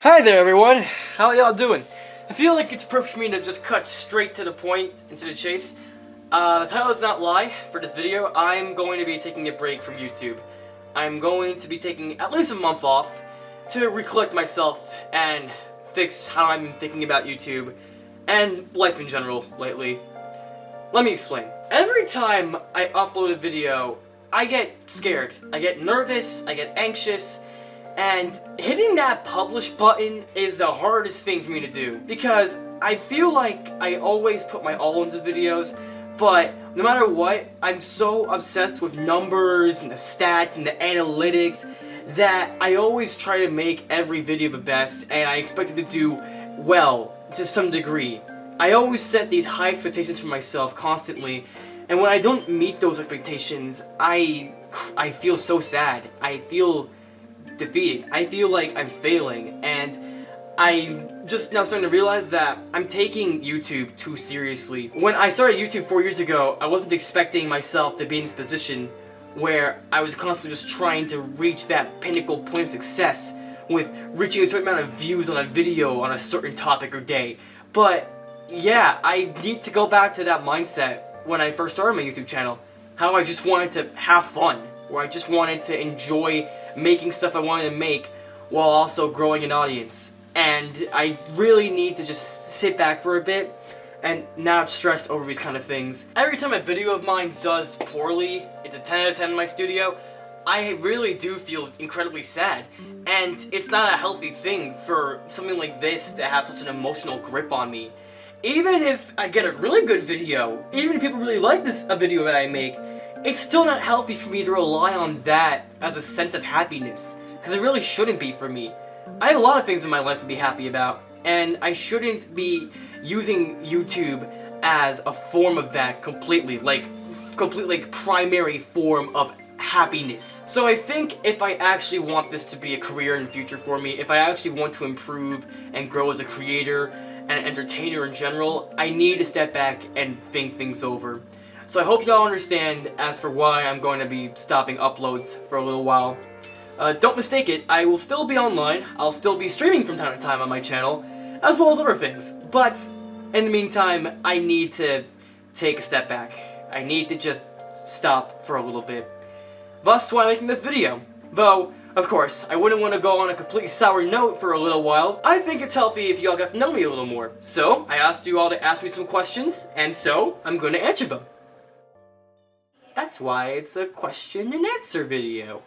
Hi there everyone, how y'all doing? I feel like it's perfect for me to just cut straight to the point, into the chase. The title does not lie. For this video, I'm going to be taking a break from YouTube. I'm going to be taking at least a month off to recollect myself and fix how I'm thinking about YouTube and life in general lately. Let me explain. Every time I upload a video, I get scared, I get nervous, I get anxious, and hitting that publish button is the hardest thing for me to do, because I feel like I always put my all into videos, but no matter what, I'm so obsessed with numbers and the stats and the analytics that I always try to make every video the best, and I expect it to do well to some degree. I always set these high expectations for myself constantly, and when I don't meet those expectations, I feel so sad. I feel defeated. I feel like I'm failing, and I'm just now starting to realize that I'm taking YouTube too seriously. When I started YouTube 4 years ago, I wasn't expecting myself to be in this position where I was constantly just trying to reach that pinnacle point of success with reaching a certain amount of views on a video on a certain topic or day. But yeah, I need to go back to that mindset when I first started my YouTube channel. How I just wanted to have fun, where I just wanted to enjoy making stuff I wanted to make while also growing an audience. And I really need to just sit back for a bit and not stress over these kind of things. Every time a video of mine does poorly, it's a 10 out of 10 in my studio, I really do feel incredibly sad. And it's not a healthy thing for something like this to have such an emotional grip on me. Even if I get a really good video, even if people really like a video that I make, it's still not healthy for me to rely on that as a sense of happiness, because it really shouldn't be for me. I have a lot of things in my life to be happy about, and I shouldn't be using YouTube as a form of that completely, like primary form of happiness. So I think if I actually want this to be a career in the future for me, if I actually want to improve and grow as a creator and an entertainer in general, I need to step back and think things over. So I hope y'all understand as for why I'm going to be stopping uploads for a little while. Don't mistake it, I will still be online, I'll still be streaming from time to time on my channel, as well as other things. But in the meantime, I need to take a step back. I need to just stop for a little bit. Thus why I'm making this video. Though, of course, I wouldn't want to go on a completely sour note for a little while. I think it's healthy if y'all got to know me a little more. So, I asked you all to ask me some questions, and so, I'm going to answer them. That's why it's a question and answer video.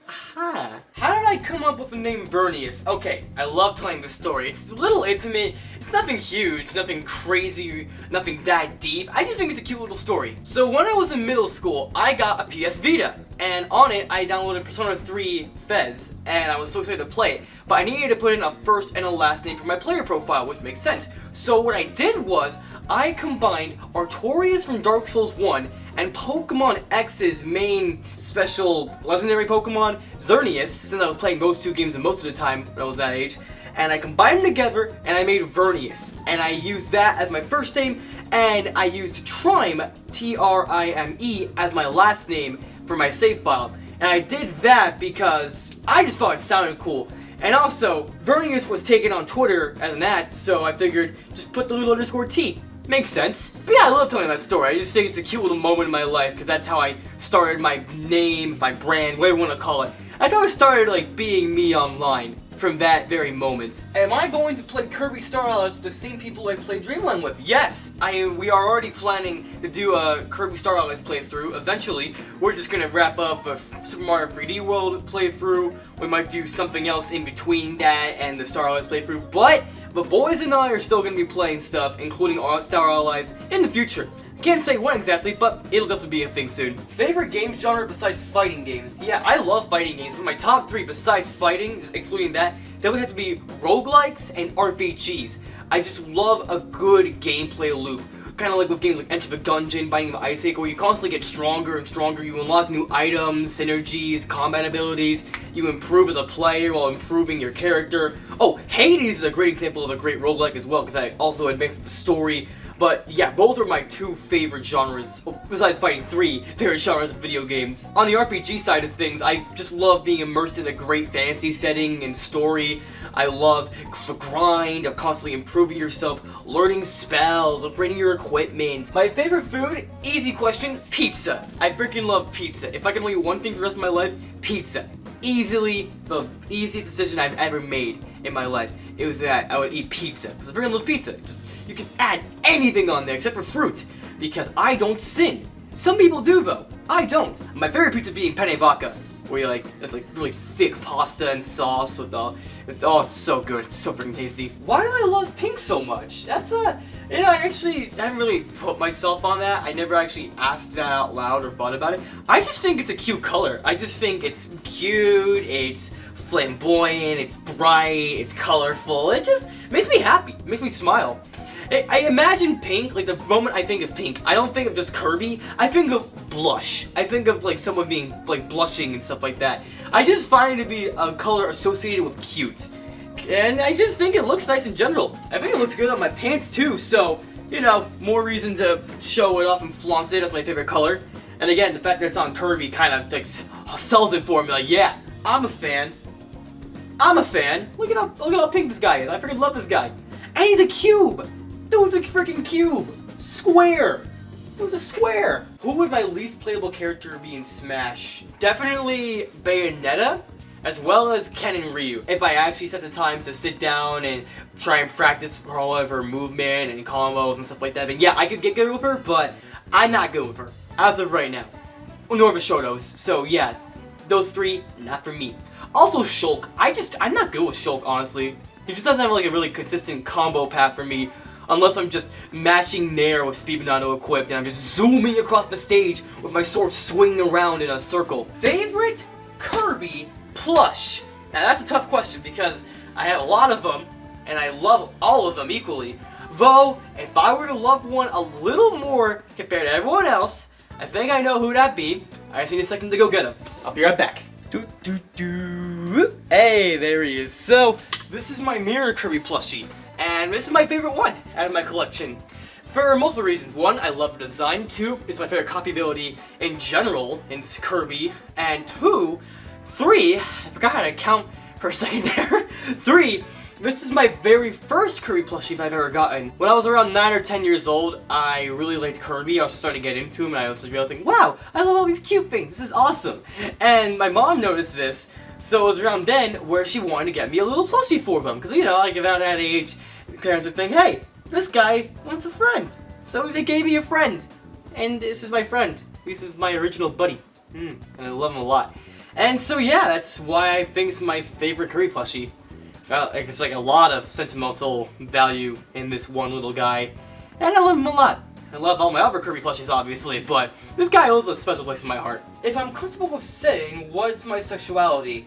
Aha. How did I come up with the name Vernias? Okay, I love telling this story. It's a little intimate, it's nothing huge, nothing crazy, nothing that deep. I just think it's a cute little story. So when I was in middle school, I got a PS Vita. And on it, I downloaded Persona 3 Fez, and I was so excited to play it. But I needed to put in a first and a last name for my player profile, which makes sense. So what I did was, I combined Artorias from Dark Souls 1 and Pokemon X's main special legendary Pokemon, Vernias, since I was playing those two games most of the time when I was that age. And I combined them together, and I made Vernias. And I used that as my first name, and I used Trime, T-R-I-M-E, as my last name for my save file. And I did that because I just thought it sounded cool. And also, Vernias was taken on Twitter as an ad, so I figured just put the little _T. Makes sense. But yeah, I love telling that story. I just think it's a cute little moment in my life, because that's how I started my name, my brand, whatever you want to call it. I thought I started like being me online from that very moment. Am I going to play Kirby Star Allies with the same people I played Dreamland with? Yes! We are already planning to do a Kirby Star Allies playthrough eventually. We're just gonna wrap up a Super Mario 3D World playthrough. We might do something else in between that and the Star Allies playthrough, but the boys and I are still gonna be playing stuff, including Star Allies, in the future. Can't say when exactly, but it'll definitely be a thing soon. Favorite game genre besides fighting games? Yeah, I love fighting games, but my top 3 besides fighting, just excluding that, they would have to be roguelikes and RPGs. I just love a good gameplay loop. Kind of like with games like Enter the Gungeon, Binding of Isaac, where you constantly get stronger and stronger, you unlock new items, synergies, combat abilities, you improve as a player while improving your character. Oh, Hades is a great example of a great roguelike as well, because I also advanced the story. But yeah, those are my 2 favorite genres, besides fighting 3 favorite genres of video games. On the RPG side of things, I just love being immersed in a great fantasy setting and story. I love the grind of constantly improving yourself, learning spells, upgrading your equipment. My favorite food? Easy question, pizza. I freaking love pizza. If I can only eat one thing for the rest of my life, pizza. Easily the easiest decision I've ever made in my life. It was that I would eat pizza, because I freaking love pizza. You can add anything on there except for fruit, because I don't sin. Some people do though. I don't. My favorite pizza being penne vodka, where it's like really thick pasta and sauce with it's so good. It's so freaking tasty. Why do I love pink so much? That's I haven't really put myself on that. I never actually asked that out loud or thought about it. I just think it's a cute color. I just think it's cute, it's flamboyant, it's bright, it's colorful. It just makes me happy. It makes me smile. I imagine pink, like the moment I think of pink, I don't think of just Kirby, I think of blush. I think of like someone being like blushing and stuff like that. I just find it to be a color associated with cute. And I just think it looks nice in general. I think it looks good on my pants too, so, you know, more reason to show it off and flaunt it as my favorite color. And again, the fact that it's on Kirby kind of like sells it for me, like, yeah, I'm a fan. I'm a fan. Look at how pink this guy is. I freaking love this guy. And he's a cube. Dude's a freaking cube! Square! Dude's a square! Who would my least playable character be in Smash? Definitely Bayonetta, as well as Ken and Ryu. If I actually set the time to sit down and try and practice all of her movement and combos and stuff like that, then yeah, I could get good with her, but I'm not good with her, as of right now. Nor the Shotos, so yeah, those three, not for me. Also Shulk, I'm not good with Shulk, honestly. He just doesn't have like a really consistent combo path for me. Unless I'm just mashing Nair with Speed Banana equipped and I'm just zooming across the stage with my sword swinging around in a circle. Favorite Kirby plush? Now that's a tough question because I have a lot of them and I love all of them equally. Though, if I were to love one a little more compared to everyone else, I think I know who that'd be. I just need a second to go get him. I'll be right back. Hey, there he is. So, this is my Mirror Kirby plushie. And this is my favorite one out of my collection. For multiple reasons. One, I love the design. Two, it's my favorite copyability in general in Kirby. And three, I forgot how to count for a second there. Three, this is my very first Kirby plushie I've ever gotten. When I was around 9 or 10 years old, I really liked Kirby. I was starting to get into him and I was realizing, wow, I love all these cute things. This is awesome. And my mom noticed this. So it was around then where she wanted to get me a little plushie for them. Because, you know, like about that age, parents would think, hey, this guy wants a friend. So they gave me a friend. And this is my friend. This is my original buddy. And I love him a lot. And so, yeah, that's why I think it's my favorite Kirby plushie. It's like a lot of sentimental value in this one little guy. And I love him a lot. I love all my other Kirby plushies, obviously, but this guy holds a special place in my heart. If I'm comfortable with saying what's my sexuality,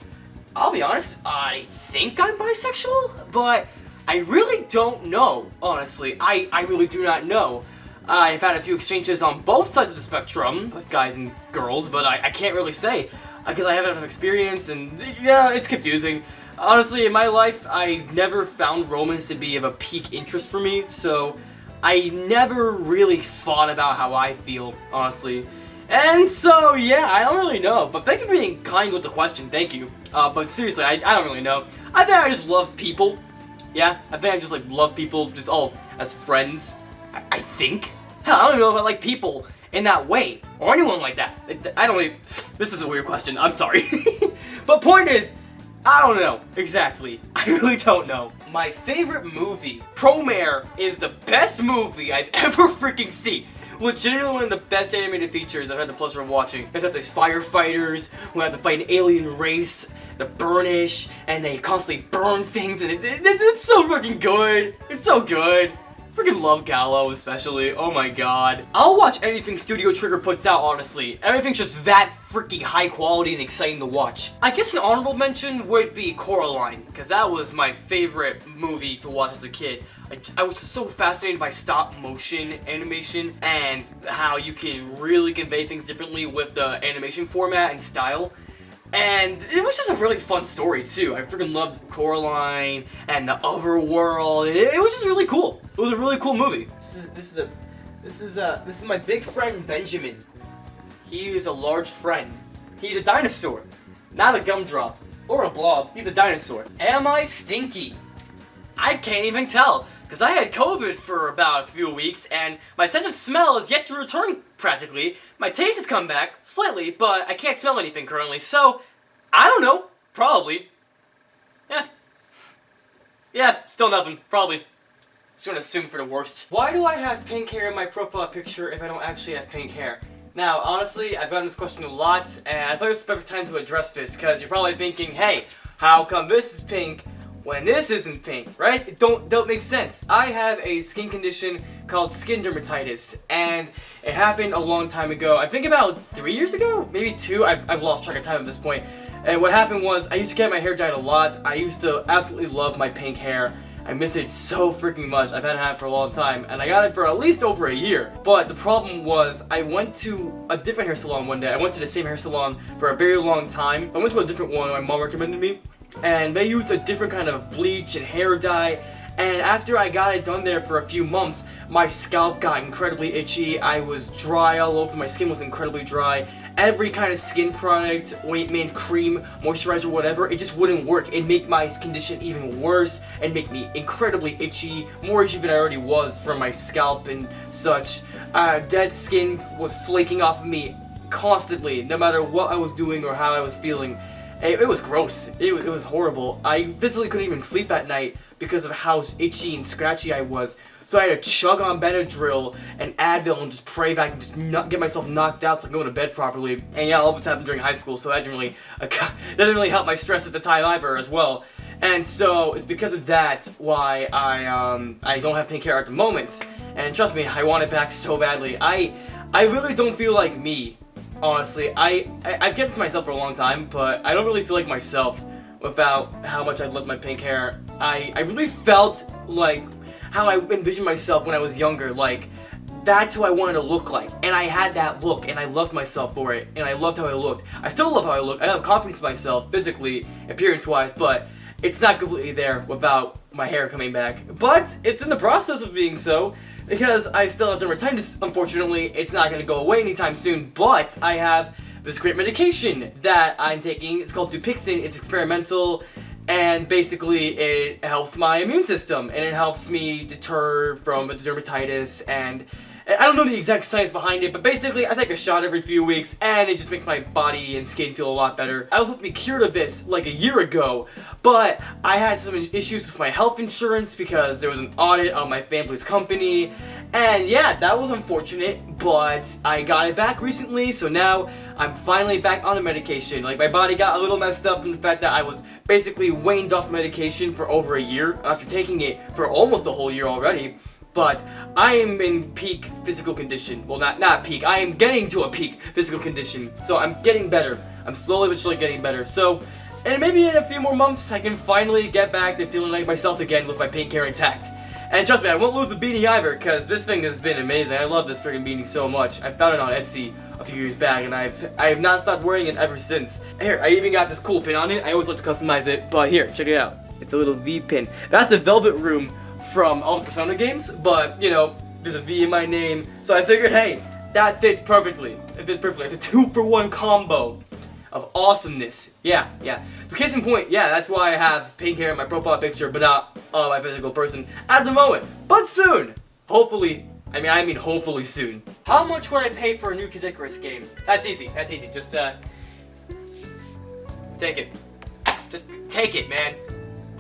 I'll be honest, I think I'm bisexual, but I really don't know, honestly. I really do not know. I've had a few exchanges on both sides of the spectrum with guys and girls, but I can't really say because I haven't enough experience and, yeah, it's confusing. Honestly, in my life, I never found romance to be of a peak interest for me, so I never really thought about how I feel, honestly. And so, yeah, I don't really know. But thank you for being kind with the question, thank you. But seriously, I don't really know. I think I just love people. Yeah, I think I just like love people just all as friends. I think. Hell, I don't even know if I like people in that way. Or anyone like that. I don't really... This is a weird question, I'm sorry. But point is, I don't know, exactly. I really don't know. My favorite movie, Promare, is the best movie I've ever freaking seen. Legitimately one of the best animated features I've had the pleasure of watching. It's got these firefighters who have to fight an alien race, the Burnish, and they constantly burn things, and it's so freaking good. It's so good. Freaking love Gallo, especially. Oh my god. I'll watch anything Studio Trigger puts out, honestly. Everything's just that freaking high quality and exciting to watch. I guess an honorable mention would be Coraline, because that was my favorite movie to watch as a kid. I was so fascinated by stop motion animation and how you can really convey things differently with the animation format and style. And it was just a really fun story too. I freaking loved Coraline and the Overworld, and it was just really cool. It was a really cool movie. This is my big friend Benjamin. He is a large friend. He's a dinosaur, not a gumdrop Or a blob. He's a dinosaur. Am I stinky? I can't even tell, because I had COVID for about a few weeks, and my sense of smell is yet to return, practically. My taste has come back, slightly, but I can't smell anything currently, so, I don't know. Probably. Yeah, still nothing. Probably. Just gonna assume for the worst. Why do I have pink hair in my profile picture if I don't actually have pink hair? Now, honestly, I've gotten this question a lot, and I thought it was the perfect time to address this, because you're probably thinking, hey, how come this is pink when this isn't pink, right? It don't make sense. I have a skin condition called skin dermatitis, and it happened a long time ago. I think about 3 years ago, maybe 2. I've lost track of time at this point. And what happened was, I used to get my hair dyed a lot. I used to absolutely love my pink hair. I miss it so freaking much. I've had it for a long time, and I got it for at least over a year. But the problem was, I went to a different hair salon one day. I went to the same hair salon for a very long time. I went to a different one, my mom recommended me, and they used a different kind of bleach and hair dye. And after I got it done there for a few months, my scalp got incredibly itchy. I was dry all over. My skin was incredibly dry. Every kind of skin product, ointment, cream, moisturizer, whatever, it just wouldn't work. It'd make my condition even worse and make me incredibly itchy, more itchy than I already was from my scalp and such. Dead skin was flaking off of me constantly, no matter what I was doing or how I was feeling. It was gross. It was horrible. I physically couldn't even sleep at night because of how itchy and scratchy I was. So I had to chug on Benadryl and Advil and just pray that I can just not get myself knocked out so I can go to bed properly. And yeah, all of this happened during high school, so that didn't really help my stress at the time either as well. And so it's because of that why I don't have pink hair at the moment. And trust me, I want it back so badly. I really don't feel like me. Honestly, I've kept it to myself for a long time, but I don't really feel like myself without how much I love my pink hair. I really felt like how I envisioned myself when I was younger, like, that's who I wanted to look like, and I had that look, and I loved myself for it, and I loved how I looked. I still love how I look. I have confidence in myself, physically, appearance-wise, but it's not completely there without my hair coming back. But it's in the process of being so, because I still have dermatitis, unfortunately. It's not going to go away anytime soon, but I have this great medication that I'm taking. It's called Dupixent. It's experimental, and basically it helps my immune system, and it helps me deter from the dermatitis, and I don't know the exact science behind it, but basically I take a shot every few weeks, and it just makes my body and skin feel a lot better. I was supposed to be cured of this like a year ago, but I had some issues with my health insurance because there was an audit on my family's company, and yeah, that was unfortunate, but I got it back recently, so now I'm finally back on the medication. Like, my body got a little messed up from the fact that I was basically waned off medication for over a year after taking it for almost a whole year already. But I am in peak physical condition. Well, not peak. I am getting to a peak physical condition. So I'm getting better. I'm slowly but surely getting better. So, and maybe in a few more months, I can finally get back to feeling like myself again with my pink hair intact. And trust me, I won't lose the beanie either, because this thing has been amazing. I love this freaking beanie so much. I found it on Etsy a few years back, and I have not stopped wearing it ever since. Here, I even got this cool pin on it. I always like to customize it, but here, check it out. It's a little V pin. That's the Velvet Room from all the Persona games, but, you know, there's a V in my name, so I figured, hey, that fits perfectly. It fits perfectly. It's a 2-for-1 combo of awesomeness. Yeah. So case in point, yeah, that's why I have pink hair in my profile picture, but not my physical person at the moment. But soon! Hopefully, I mean hopefully soon. How much would I pay for a new Kid Icarus game? That's easy, Just, take it. Just take it, man.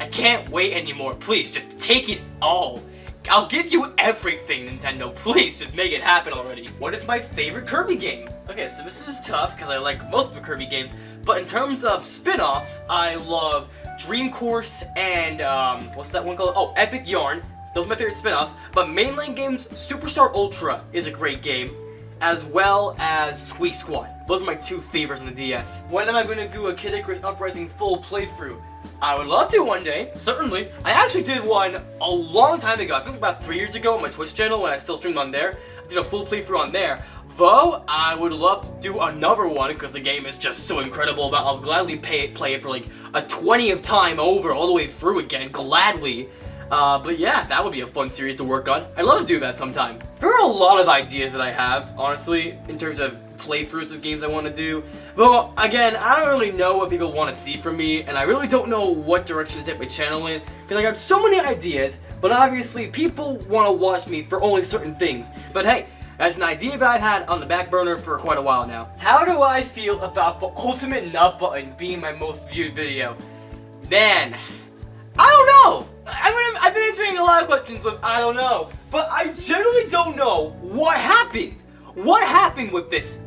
I can't wait anymore. Please, just take it all. I'll give you everything, Nintendo. Please, just make it happen already. What is my favorite Kirby game? Okay, so this is tough, because I like most of the Kirby games, but in terms of spin-offs, I love Dream Course and, what's that one called? Oh, Epic Yarn. Those are my favorite spin-offs, but mainline games, Superstar Ultra is a great game, as well as Squeak Squad. Those are my two favorites on the DS. When am I going to do a Kid Icarus Uprising full playthrough? I would love to one day, certainly. I actually did one a long time ago, I think about 3 years ago on my Twitch channel when I still streamed on there. I did a full playthrough on there. Though, I would love to do another one because the game is just so incredible that I'll gladly play it for like a 20th time over, all the way through again, gladly. But yeah, that would be a fun series to work on. I'd love to do that sometime. There are a lot of ideas that I have, honestly, in terms of playthroughs of games I want to do. But again, I don't really know what people want to see from me, and I really don't know what direction to take my channel in, because I got so many ideas, but obviously people want to watch me for only certain things. But hey, that's an idea that I've had on the back burner for quite a while now. How do I feel about the ultimate nut button being my most viewed video? Man, I don't know. I've been answering a lot of questions with I don't know, but I generally don't know what happened. What happened with this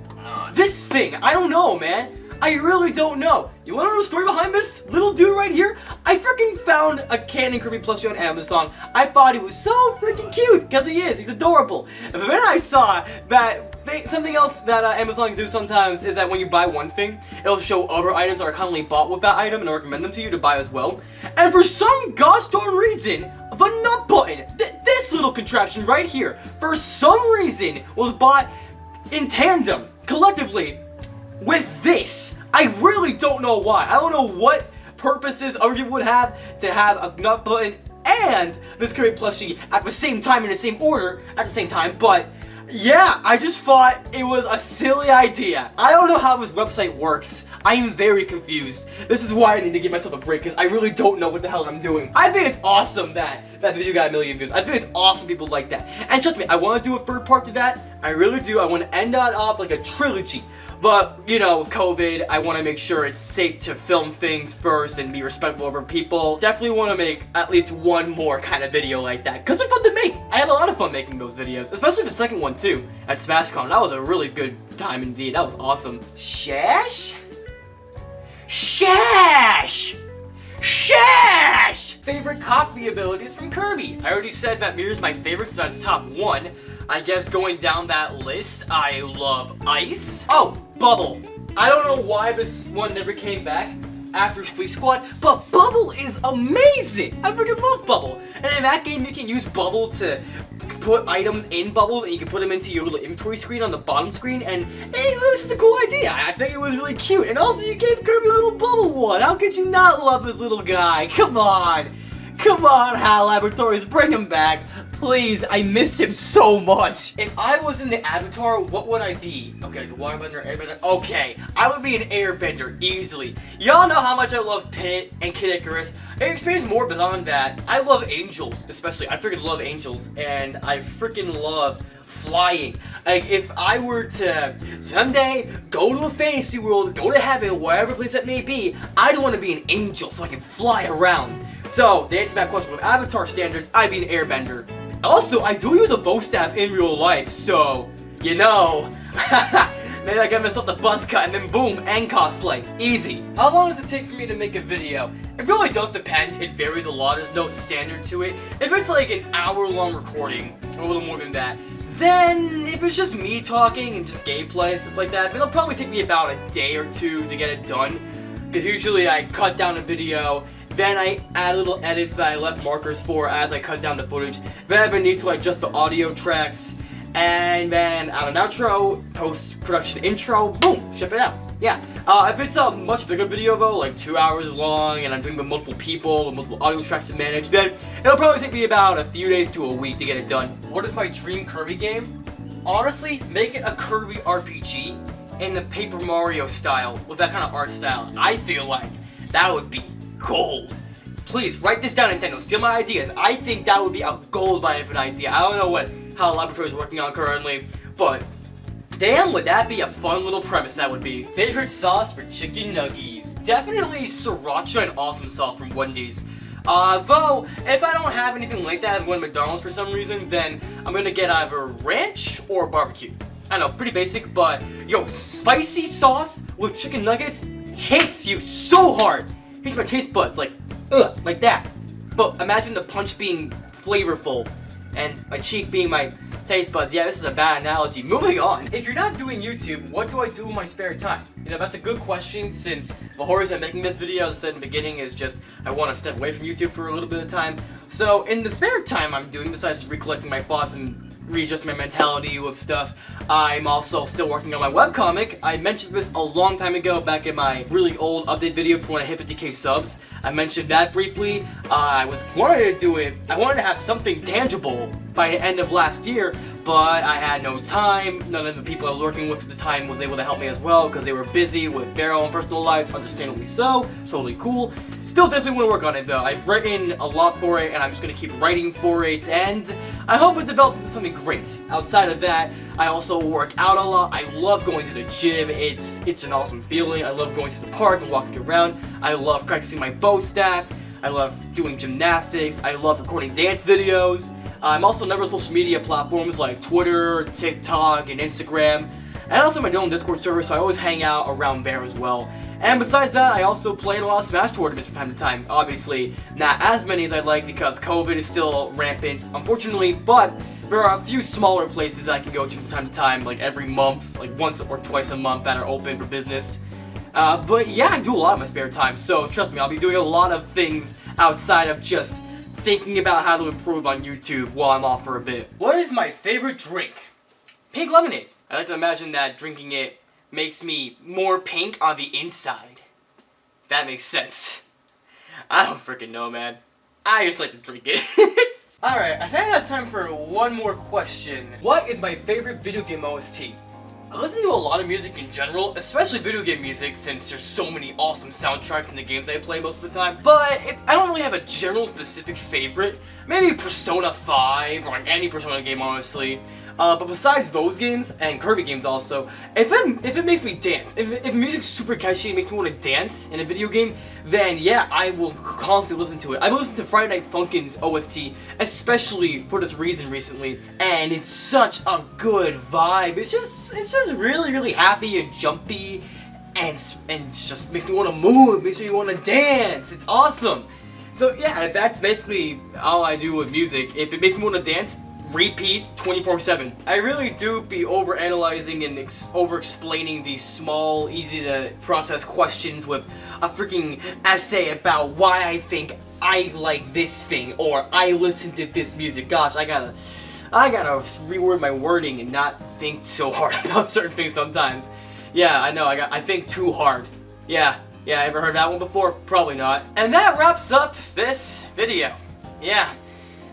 thing? I don't know, man. I really don't know. You wanna know the story behind this little dude right here? I freaking found a Canon Kirby plushie on Amazon. I thought he was so freaking cute, because he is. He's adorable. And then I saw that something else that Amazon can do sometimes is that when you buy one thing, it'll show other items that are currently bought with that item and recommend them to you to buy as well. And for some gosh darn reason, the nut button, this little contraption right here, for some reason was bought in tandem, collectively, with this. I really don't know why. I don't know what purposes other people would have to have a nut button and this Kirby plushie at the same time in the same order at the same time, but yeah, I just thought it was a silly idea. I don't know how this website works. I am very confused. This is why I need to give myself a break, because I really don't know what the hell I'm doing. I think it's awesome that that video got 1 million views. I think it's awesome people like that. And trust me, I want to do a third part to that. I really do. I want to end that off like a trilogy. But, you know, with COVID, I want to make sure it's safe to film things first and be respectful over people. Definitely want to make at least one more kind of video like that, because they're fun to make. I had a lot of fun making those videos, especially the second one too, at SmashCon. That was a really good time indeed. That was awesome. Shash? Shash! Shash! Favorite copy abilities from Kirby. I already said that Mirror's my favorite, so that's top 1. I guess going down that list, I love Ice. Oh, Bubble. I don't know why this one never came back after Squeak Squad, but Bubble is amazing! I freaking love Bubble. And in that game, you can use Bubble to put items in bubbles, and you can put them into your little inventory screen on the bottom screen, and hey, this is a cool idea. I think it was really cute. And also, you gave Kirby a little Bubble one. How could you not love this little guy? Come on. Come on, HAL Laboratories, bring him back. Please, I miss him so much. If I was in the Avatar, what would I be? Okay, the waterbender, airbender. Okay, I would be an airbender, easily. Y'all know how much I love Pit and Kid Icarus. I experienced more beyond that. I love angels, especially. I freaking love angels, and I freaking love flying. Like, if I were to someday go to a fantasy world, go to heaven, whatever place that may be, I'd want to be an angel so I can fly around. So, to answer that question, with Avatar standards, I'd be an airbender. Also, I do use a bow staff in real life, so, you know, maybe I get myself the buzz cut and then boom, and cosplay. Easy. How long does it take for me to make a video? It really does depend. It varies a lot. There's no standard to it. If it's like an hour-long recording, or a little more than that, then if it's just me talking and just gameplay and stuff like that, it'll probably take me about a day or 2 to get it done. Because usually I cut down a video, then I add little edits that I left markers for as I cut down the footage. Then I have a need to adjust the audio tracks, and then add an outro, post-production intro, boom, ship it out. Yeah. If it's a much bigger video though, like 2 hours long, and I'm doing with multiple people, with multiple audio tracks to manage, then it'll probably take me about a few days to a week to get it done. What is my dream Kirby game? Honestly, make it a Kirby RPG in the Paper Mario style, with that kind of art style. I feel like that would be gold. Please, write this down, Nintendo. Steal my ideas. I think that would be a gold-minded idea. I don't know what HAL Laboratory is working on currently, but damn, would that be a fun little premise that would be. Favorite sauce for chicken nuggies? Definitely sriracha and awesome sauce from Wendy's. Though, if I don't have anything like that at McDonald's for some reason, then I'm gonna get either ranch or barbecue. I know, pretty basic, but yo, spicy sauce with chicken nuggets hits you so hard. Hits my taste buds, like, ugh, like that. But imagine the punch being flavorful and my cheek being my taste buds. Yeah, this is a bad analogy. Moving on. If you're not doing YouTube, what do I do in my spare time? You know, that's a good question, since the whole reason I'm making this video, as I said in the beginning, is just I want to step away from YouTube for a little bit of time. So in the spare time I'm doing, besides recollecting my thoughts and readjust my mentality with stuff. I'm also still working on my webcomic. I mentioned this a long time ago back in my really old update video for when I hit 50k subs. I mentioned that briefly. I wanted to do it. I wanted to have something tangible by the end of last year, but I had no time. None of the people I was working with at the time was able to help me as well because they were busy with their own personal lives, understandably so. Totally cool. Still definitely want to work on it though. I've written a lot for it and I'm just going to keep writing for it, and I hope it develops into something great. Outside of that, I also work out a lot. I love going to the gym. It's an awesome feeling. I love going to the park and walking around. I love practicing my bow staff. I love doing gymnastics. I love recording dance videos. I'm also on other social media platforms like Twitter, TikTok, and Instagram. And I also have my own Discord server, so I always hang out around there as well. And besides that, I also play in a lot of Smash tournaments from time to time. Obviously, not as many as I'd like because COVID is still rampant, unfortunately, but there are a few smaller places I can go to from time to time, like every month, like once or twice a month that are open for business. But yeah, I do a lot in my spare time, so trust me, I'll be doing a lot of things outside of just thinking about how to improve on YouTube while I'm off for a bit. What is my favorite drink? Pink lemonade. I like to imagine that drinking it makes me more pink on the inside. That makes sense. I don't freaking know, man. I just like to drink it. Alright, I think I got time for one more question. What is my favorite video game OST? I listen to a lot of music in general, especially video game music, since there's so many awesome soundtracks in the games I play most of the time. But I don't really have a general specific favorite. Maybe Persona 5, or any Persona game, honestly. But besides those games, and Kirby games also, if it makes me dance, if music's super catchy and makes me want to dance in a video game, then yeah, I will constantly listen to it. I've listened to Friday Night Funkin's OST, especially for this reason recently, and it's such a good vibe. It's just really, really happy and jumpy, and just makes me want to move, makes me want to dance. It's awesome. So yeah, that's basically all I do with music. If it makes me want to dance, repeat 24/7. I really do be overanalyzing and over-explaining these small, easy-to-process questions with a freaking essay about why I think I like this thing or I listen to this music. Gosh, I gotta reword my wording and not think so hard about certain things sometimes. Yeah, I know. I think too hard. Yeah, ever heard that one before? Probably not. And that wraps up this video. Yeah.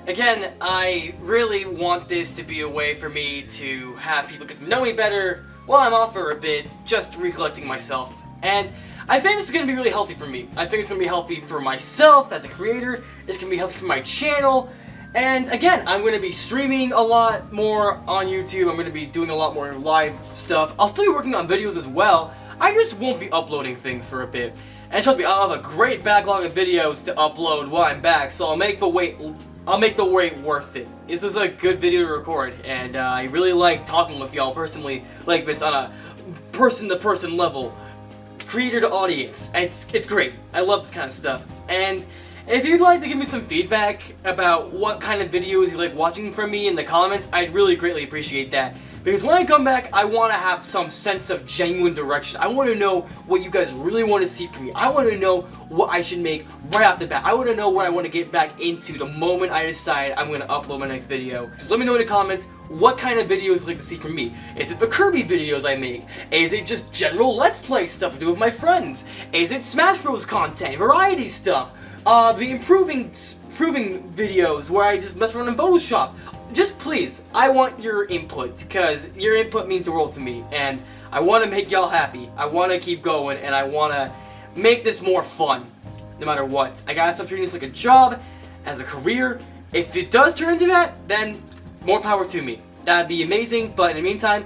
Again, I really want this to be a way for me to have people get to know me better while I'm off for a bit, just recollecting myself. And I think this is going to be really healthy for me. I think it's going to be healthy for myself as a creator, it's going to be healthy for my channel, and again, I'm going to be streaming a lot more on YouTube, I'm going to be doing a lot more live stuff. I'll still be working on videos as well, I just won't be uploading things for a bit. And trust me, I'll have a great backlog of videos to upload while I'm back, so I'll make the wait worth it. This was a good video to record, and I really like talking with y'all personally like this on a person-to-person level, creator to audience. It's great. I love this kind of stuff. And if you'd like to give me some feedback about what kind of videos you like watching from me in the comments, I'd really greatly appreciate that. Because when I come back, I want to have some sense of genuine direction. I want to know what you guys really want to see from me. I want to know what I should make right off the bat. I want to know what I want to get back into the moment I decide I'm going to upload my next video. So let me know in the comments what kind of videos you'd like to see from me. Is it the Kirby videos I make? Is it just general Let's Play stuff to do with my friends? Is it Smash Bros content, variety stuff? The improving videos where I just mess around in Photoshop. Just please, I want your input, because your input means the world to me, and I want to make y'all happy. I want to keep going, and I want to make this more fun, no matter what. I gotta stop treating this like a job, as a career. If it does turn into that, then more power to me. That'd be amazing, but in the meantime,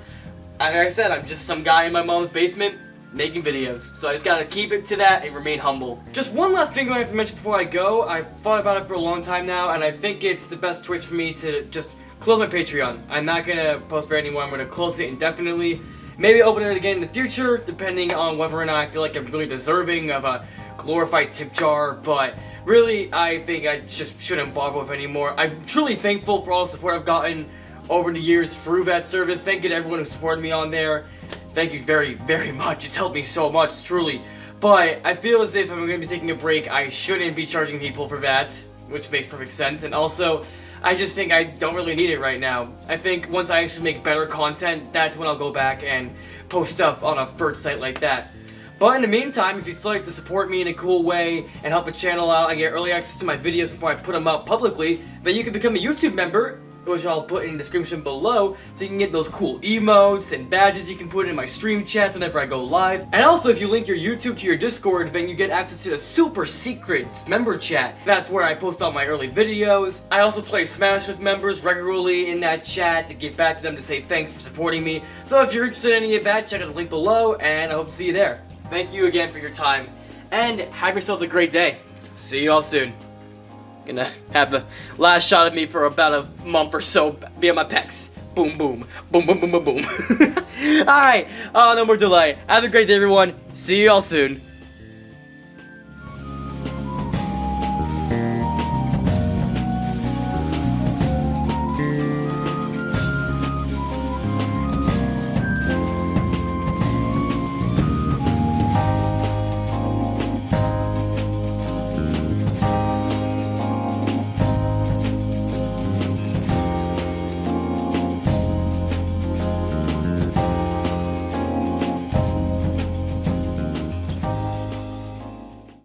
like I said, I'm just some guy in my mom's basement making videos, so I just gotta keep it to that and remain humble. Just one last thing I have to mention before I go. I've thought about it for a long time now, and I think it's the best choice for me to just close my Patreon. I'm not gonna post for anyone. I'm gonna close it indefinitely. Maybe open it again in the future, depending on whether or not I feel like I'm really deserving of a glorified tip jar, but really, I think I just shouldn't bother with anymore. I'm truly thankful for all the support I've gotten over the years through that service. Thank you to everyone who supported me on there. Thank you very, very much. It's helped me so much, truly. But I feel as if I'm going to be taking a break, I shouldn't be charging people for that. which makes perfect sense. And also, I just think I don't really need it right now. I think once I actually make better content, that's when I'll go back and post stuff on a third site like that. But in the meantime, if you'd still like to support me in a cool way and help the channel out and get early access to my videos before I put them up publicly, then you can become a YouTube member, which I'll put in the description below, so you can get those cool emotes and badges you can put in my stream chats whenever I go live. And also, if you link your YouTube to your Discord, then you get access to the super secret member chat. That's where I post all my early videos. I also play Smash with members regularly in that chat to give back to them to say thanks for supporting me. So if you're interested in any of that, check out the link below, and I hope to see you there. Thank you again for your time, and have yourselves a great day. See you all soon. Gonna have the last shot of me for about a month or so be on my pecs. Boom, boom, boom, boom, boom, boom, boom. Alright, no more delay. Have a great day, everyone. See you all soon.